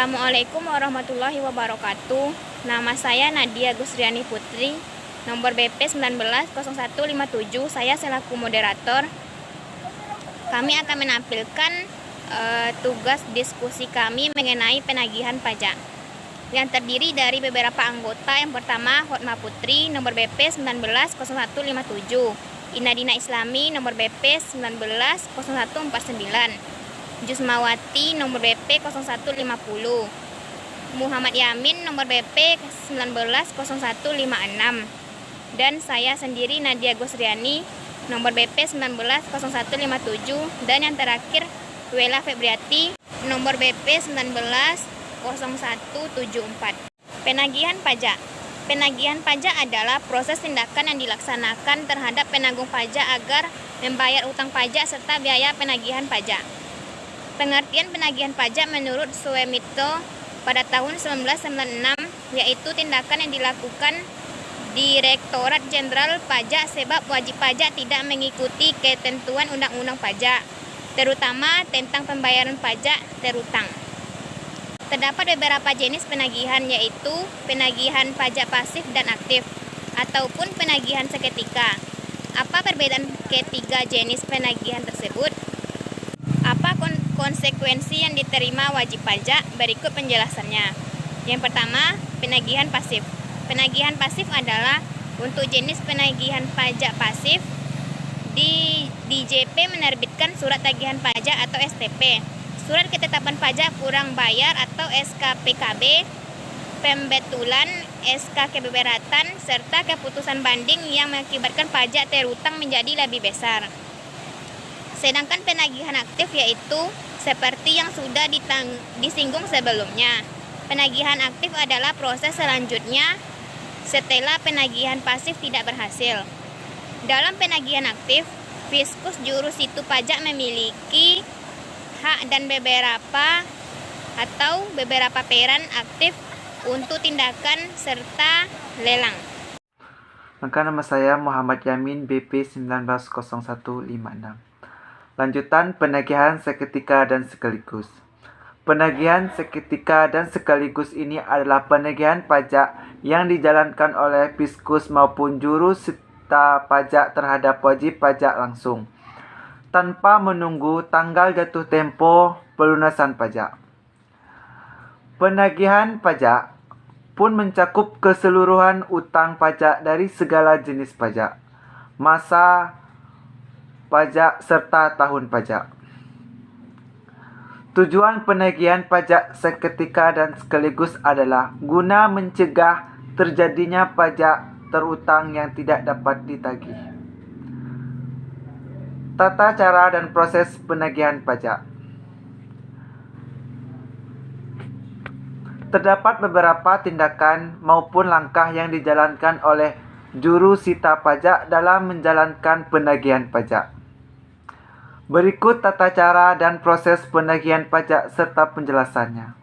Assalamualaikum warahmatullahi wabarakatuh. Nama saya Nadia Gusriani Putri, nomor BP 190157. Saya selaku moderator. Kami akan menampilkan tugas diskusi kami mengenai penagihan pajak yang terdiri dari beberapa anggota. Yang pertama, Hotma Putri, nomor BP 190157. Inadina Islami, nomor BP 190149. Jusmawati, nomor BP 0150. Muhammad Yamin, nomor BP 190156. Dan saya sendiri, Nadia Gusriani, nomor BP 190157. Dan yang terakhir, Wela Febriati, nomor BP 190174. Penagihan pajak. Penagihan pajak adalah proses tindakan yang dilaksanakan terhadap penanggung pajak agar membayar utang pajak serta biaya penagihan pajak. Pengertian penagihan pajak menurut Suemito pada tahun 1996 yaitu tindakan yang dilakukan Direktorat Jenderal Pajak sebab wajib pajak tidak mengikuti ketentuan undang-undang pajak, terutama tentang pembayaran pajak terutang. Terdapat beberapa jenis penagihan yaitu penagihan pajak pasif dan aktif ataupun penagihan seketika. Apa perbedaan ketiga jenis penagihan tersebut? Apa konsekuensi yang diterima wajib pajak? Berikut penjelasannya. Yang pertama, penagihan pasif. Penagihan pasif adalah untuk jenis penagihan pajak pasif. DJP menerbitkan surat tagihan pajak atau STP, surat ketetapan pajak kurang bayar atau SKPKB, pembetulan, SK keberatan, serta keputusan banding yang mengakibatkan pajak terutang menjadi lebih besar. Sedangkan penagihan aktif yaitu seperti yang sudah disinggung sebelumnya. Penagihan aktif adalah proses selanjutnya setelah penagihan pasif tidak berhasil. Dalam penagihan aktif, Fiskus Juru Situ Pajak memiliki hak dan beberapa peran aktif untuk tindakan serta lelang. Maka nama saya Muhammad Yamin, BP 190156. Lanjutan penagihan seketika dan sekaligus. Penagihan seketika dan sekaligus ini adalah penagihan pajak yang dijalankan oleh Fiskus maupun juru sita pajak terhadap wajib pajak langsung, tanpa menunggu tanggal jatuh tempo pelunasan pajak. Penagihan pajak pun mencakup keseluruhan utang pajak dari segala jenis pajak, masa pajak serta tahun pajak. Tujuan penagihan pajak seketika dan sekaligus adalah guna mencegah terjadinya pajak terutang yang tidak dapat ditagih. Tata cara dan proses penagihan pajak. Terdapat beberapa tindakan maupun langkah yang dijalankan oleh juru sita pajak dalam menjalankan penagihan pajak. Berikut tata cara dan proses penagihan pajak serta penjelasannya.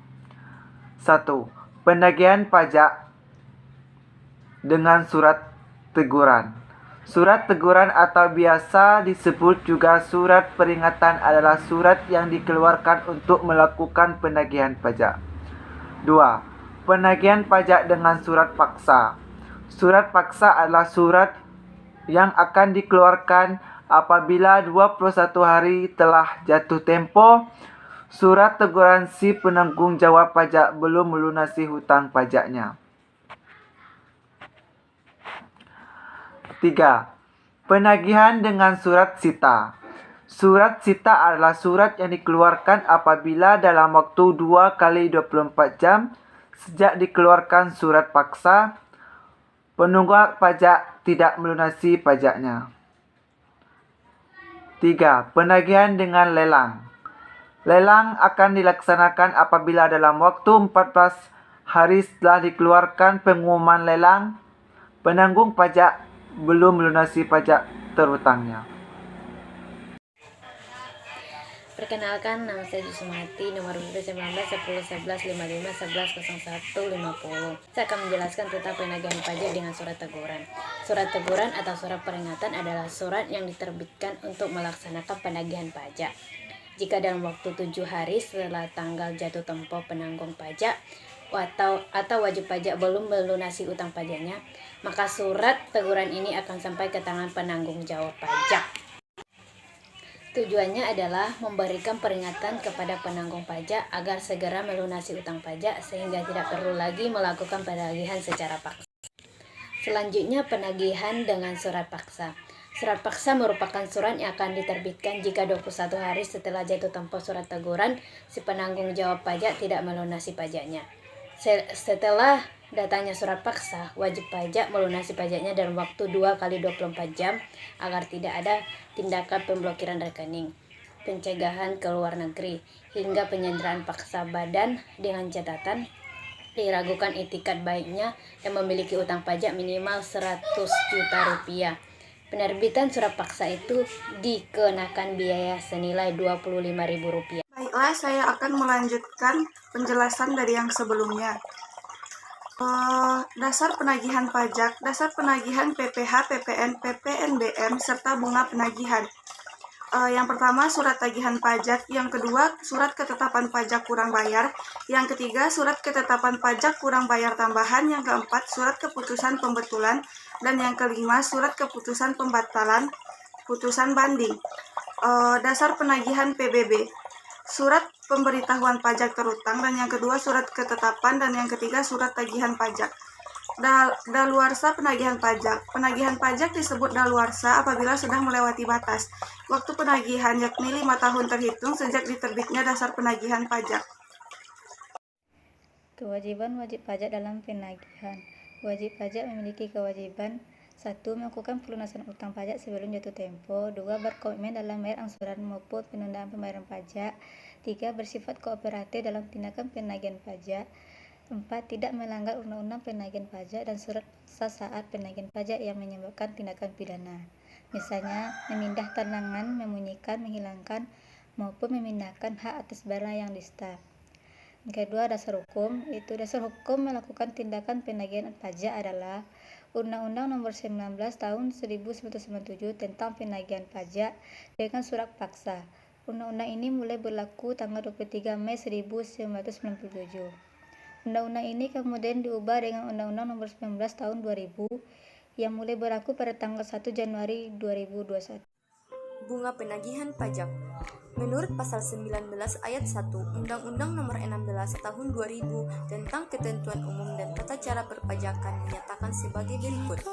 1. Penagihan pajak dengan surat teguran. Surat teguran atau biasa disebut juga surat peringatan adalah surat yang dikeluarkan untuk melakukan penagihan pajak. 2. Penagihan pajak dengan surat paksa. Surat paksa adalah surat yang akan dikeluarkan apabila 21 hari telah jatuh tempo surat teguran si penanggung jawab pajak belum melunasi hutang pajaknya. 3. Penagihan dengan surat sita. Surat sita adalah surat yang dikeluarkan apabila dalam waktu 2 kali 24 jam sejak dikeluarkan surat paksa, penunggak pajak tidak melunasi pajaknya. 3. Penagihan dengan lelang. Lelang akan dilaksanakan apabila dalam waktu 14 hari setelah dikeluarkan pengumuman lelang, penanggung pajak belum melunasi pajak terutangnya. Perkenalkan, nama saya Jusmawati, nomor BP 19101155110150. Saya akan menjelaskan tentang penagihan pajak dengan surat teguran. Surat teguran atau surat peringatan adalah surat yang diterbitkan untuk melaksanakan penagihan pajak. Jika dalam waktu 7 hari setelah tanggal jatuh tempo penanggung pajak atau wajib pajak belum melunasi utang pajaknya, maka surat teguran ini akan sampai ke tangan penanggung jawab pajak. Tujuannya adalah memberikan peringatan kepada penanggung pajak agar segera melunasi utang pajak sehingga tidak perlu lagi melakukan penagihan secara paksa. Selanjutnya, penagihan dengan surat paksa. Surat paksa merupakan surat yang akan diterbitkan jika 21 hari setelah jatuh tempo surat teguran si penanggung jawab pajak tidak melunasi pajaknya. Setelah datanya surat paksa, wajib pajak melunasi pajaknya dalam waktu 2 kali 24 jam agar tidak ada tindakan pemblokiran rekening, pencegahan ke luar negeri, hingga penyanderaan paksa badan dengan catatan diragukan etikat baiknya yang memiliki utang pajak minimal 100 juta rupiah. Penerbitan surat paksa itu dikenakan biaya senilai Rp25.000. Baiklah, saya akan melanjutkan penjelasan dari yang sebelumnya. Dasar penagihan pajak, dasar penagihan PPh, PPN, PPNBM, serta bunga penagihan. Yang pertama, surat tagihan pajak. Yang kedua, surat ketetapan pajak kurang bayar. Yang ketiga, surat ketetapan pajak kurang bayar tambahan. Yang keempat, surat keputusan pembetulan. Dan yang kelima, surat keputusan pembatalan putusan banding. Dasar penagihan PBB. Surat pemberitahuan pajak terutang. Dan yang kedua, surat ketetapan. Dan yang ketiga, surat tagihan pajak. Daluarsa penagihan pajak. Penagihan pajak disebut daluarsa apabila sudah melewati batas waktu penagihan, yakni 5 tahun terhitung sejak diterbitnya dasar penagihan pajak. Kewajiban wajib pajak dalam penagihan. Wajib pajak memiliki kewajiban 1. Melakukan pelunasan utang pajak sebelum jatuh tempo. 2. Berkomitmen dalam bayar angsuran maupun penundaan pembayaran pajak. 3. Bersifat kooperatif dalam tindakan penagihan pajak. 4. Tidak melanggar undang-undang penagihan pajak dan surat paksa saat penagihan pajak yang menyebabkan tindakan pidana. Misalnya, memindah tangangan, memunyikan, menghilangkan, maupun memindahkan hak atas barang yang disita. Kedua, dasar hukum. Dasar hukum melakukan tindakan penagihan pajak adalah Undang-Undang Nomor 19 Tahun 1997 tentang penagihan pajak dengan surat paksa. Undang-undang ini mulai berlaku tanggal 23 Mei 1997. Undang-undang ini kemudian diubah dengan Undang-Undang Nomor 19 Tahun 2000 yang mulai berlaku pada tanggal 1 Januari 2021. Bunga penagihan pajak. Menurut pasal 19 ayat 1 Undang-Undang Nomor 16 Tahun 2000 tentang Ketentuan Umum dan Tata Cara Perpajakan menyatakan sebagai berikut.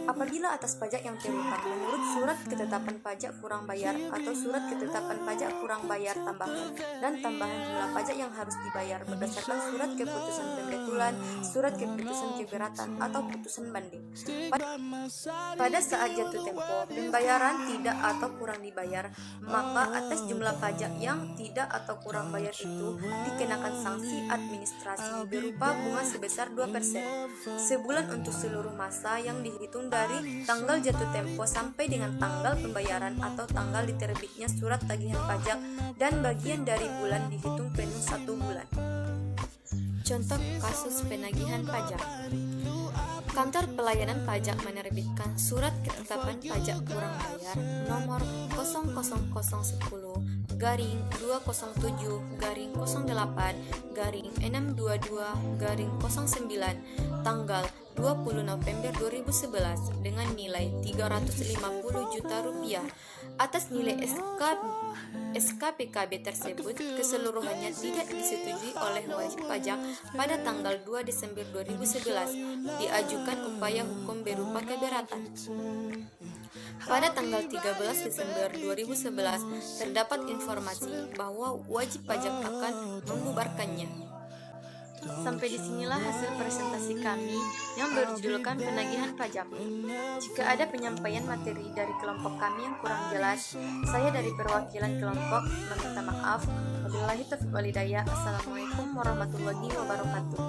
Apabila atas pajak yang terutang menurut surat ketetapan pajak kurang bayar atau surat ketetapan pajak kurang bayar tambahan dan tambahan jumlah pajak yang harus dibayar berdasarkan surat keputusan pembetulan, surat keputusan keberatan atau putusan banding. Pada saat jatuh tempo pembayaran tidak atau kurang dibayar, maka atas jumlah pajak yang tidak atau kurang bayar itu dikenakan sanksi administrasi berupa bunga sebesar 2% sebulan untuk seluruh masa yang dihitung dari tanggal jatuh tempo sampai dengan tanggal pembayaran atau tanggal diterbitnya surat tagihan pajak dan bagian dari bulan dihitung penuh 1 bulan. Contoh kasus penagihan pajak. Kantor Pelayanan Pajak menerbitkan surat ketetapan pajak kurang bayar nomor 000-200-10-08-622-09 tanggal 20 November 2011 dengan nilai 350 juta rupiah. Atas nilai SKPKB tersebut keseluruhannya tidak disetujui oleh wajib pajak pada tanggal 2 Desember 2011, diajukan upaya hukum berupa keberatan. Pada tanggal 13 Desember 2011 terdapat informasi bahwa wajib pajak akan membubarkannya. Sampai disinilah hasil presentasi kami yang berjudulkan penagihan pajak. Jika ada penyampaian materi dari kelompok kami yang kurang jelas, saya dari perwakilan kelompok meminta maaf. Wabillahi taufiq wal hidayah. Assalamualaikum warahmatullahi wabarakatuh.